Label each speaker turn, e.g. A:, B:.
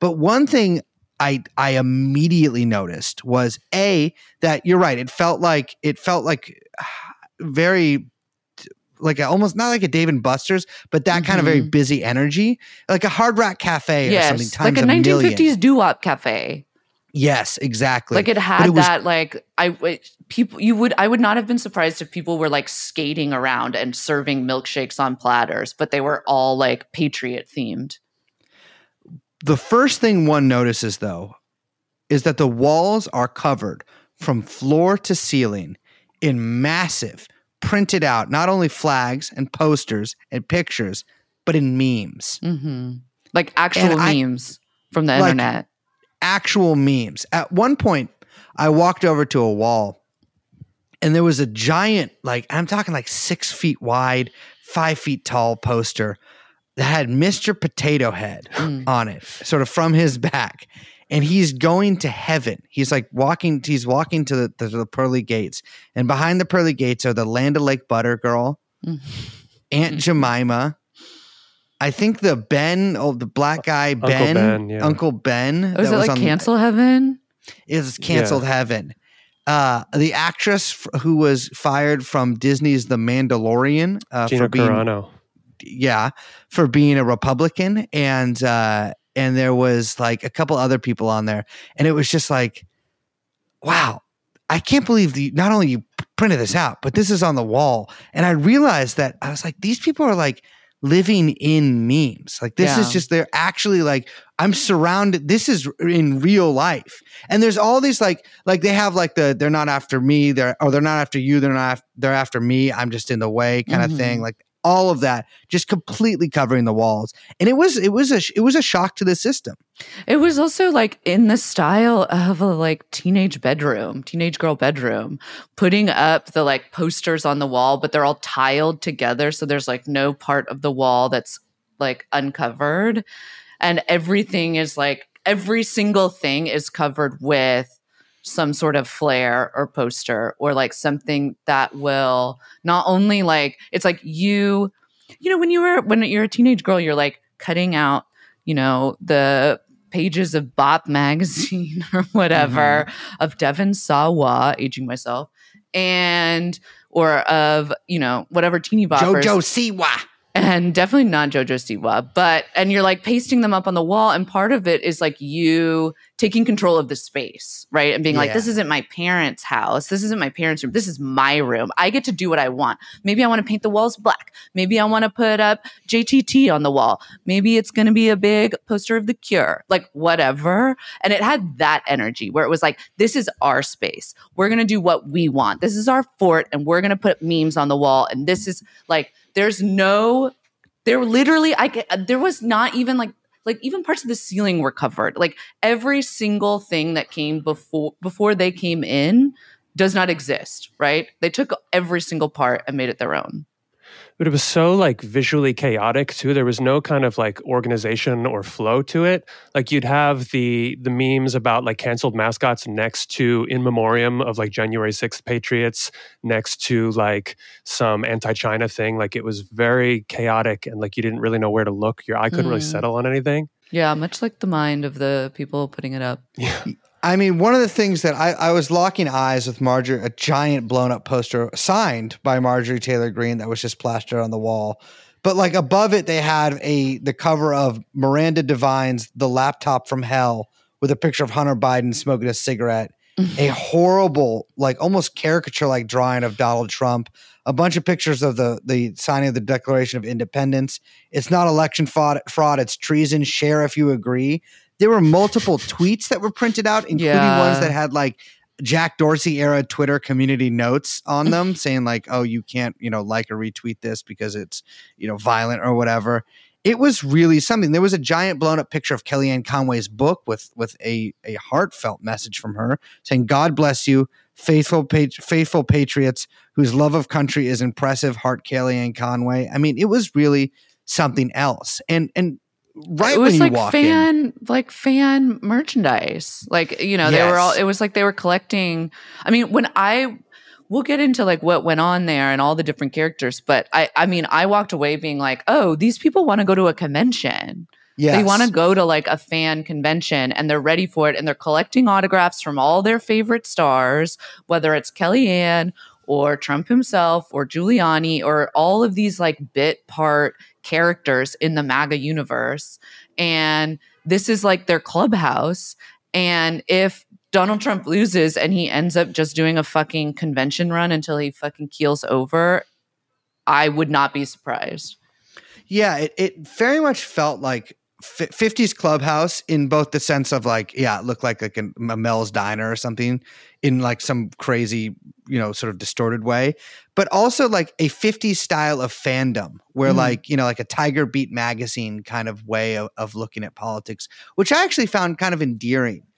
A: But one thing I immediately noticed was that you're right. It felt like very like almost not like a Dave and Buster's, but that kind of very busy energy, like a Hard Rock Cafe or something. Times
B: like a 1950s doo-wop cafe.
A: Yes, exactly.
B: Like it had that, like I would not have been surprised if people were like skating around and serving milkshakes on platters, but they were all like Patriot themed.
A: The first thing one notices, though, is that the walls are covered from floor to ceiling in massive, printed out, not only flags and posters and pictures, but in memes.
B: Mm-hmm. Like actual memes from the internet.
A: Actual memes. At one point, I walked over to a wall and there was a giant, like I'm talking like 6 feet wide, 5 feet tall poster that had Mr. Potato Head on it, sort of from his back. And he's going to heaven. He's like walking to the pearly gates. And behind the pearly gates are the Land of Lake Butter girl, Aunt Jemima. I think the black guy, Uncle Ben.
B: Was it like Cancel Heaven?
A: It was Canceled Heaven. The actress who was fired from Disney's The Mandalorian.
C: Gina Carano.
A: Yeah, for being a Republican. And there was like a couple other people on there. And it was just like, wow, I can't believe not only you printed this out, but this is on the wall. And I realized that I was like, these people are like living in memes. Like this is just, they're actually like, I'm surrounded. This is in real life. And there's all these like they have like they're not after me. They're not after you. They're after me. I'm just in the way kind of thing. Like all of that just completely covering the walls. And it was a shock to the system.
B: It was also like in the style of a like teenage girl bedroom, putting up the like posters on the wall, but they're all tiled together. So there's like no part of the wall that's like uncovered. And everything is like, every single thing is covered with some sort of flare or poster or like something that will not only like, it's like you know, when you're a teenage girl, you're like cutting out, you know, the pages of Bop magazine or whatever of Devon Sawa, aging myself, or of, you know, whatever teeny boppers.
A: JoJo Siwa.
B: And definitely not JoJo Siwa, and you're like pasting them up on the wall. And part of it is like you taking control of the space, right? And being like, this isn't my parents' house. This isn't my parents' room. This is my room. I get to do what I want. Maybe I want to paint the walls black. Maybe I want to put up JTT on the wall. Maybe it's going to be a big poster of The Cure, like whatever. And it had that energy where it was like, this is our space. We're going to do what we want. This is our fort. And we're going to put memes on the wall. And this is like, there was not even like even parts of the ceiling were covered. Like every single thing that came before they came in does not exist, right? They took every single part and made it their own.
C: But it was so like visually chaotic too. There was no kind of like organization or flow to it. Like you'd have the memes about like canceled mascots next to in memoriam of like January 6th patriots, next to like some anti-China thing. Like it was very chaotic and like you didn't really know where to look. Your eye couldn't really settle on anything.
B: Yeah, much like the mind of the people putting it up.
C: Yeah.
A: I mean, one of the things that I was locking eyes with Marjorie, a giant blown up poster signed by Marjorie Taylor Greene that was just plastered on the wall. But like above it, they had the cover of Miranda Devine's The Laptop from Hell with a picture of Hunter Biden smoking a cigarette, a horrible, like almost caricature-like drawing of Donald Trump, a bunch of pictures of the signing of the Declaration of Independence. It's not election fraud, it's treason. Share if you agree. There were multiple tweets that were printed out, including ones that had like Jack Dorsey era Twitter community notes on them saying like, oh, you can't, you know, like or retweet this because it's, you know, violent or whatever. It was really something. There was a giant blown up picture of Kellyanne Conway's book with a heartfelt message from her saying, God bless you, faithful patriots whose love of country is impressive. Heart, Kellyanne Conway. I mean, it was really something else. And right, it was when you walk in,
B: like fan merchandise, like, you know, they were all, it was like they were collecting. I mean, we'll get into like what went on there and all the different characters, but I mean, I walked away being like, oh, these people want to go to a convention.
A: Yes.
B: They want to go to like a fan convention and they're ready for it. And they're collecting autographs from all their favorite stars, whether it's Kellyanne or Trump himself or Giuliani or all of these like bit part characters in the MAGA universe. And this is like their clubhouse. And if Donald Trump loses and he ends up just doing a fucking convention run until he fucking keels over, I would not be surprised.
A: Yeah, it very much felt like 50s Clubhouse in both the sense of like, yeah, it looked like a Mel's Diner or something in like some crazy, sort of distorted way, but also like a 50s style of fandom where like, like a Tiger Beat magazine kind of way of looking at politics, which I actually found kind of endearing.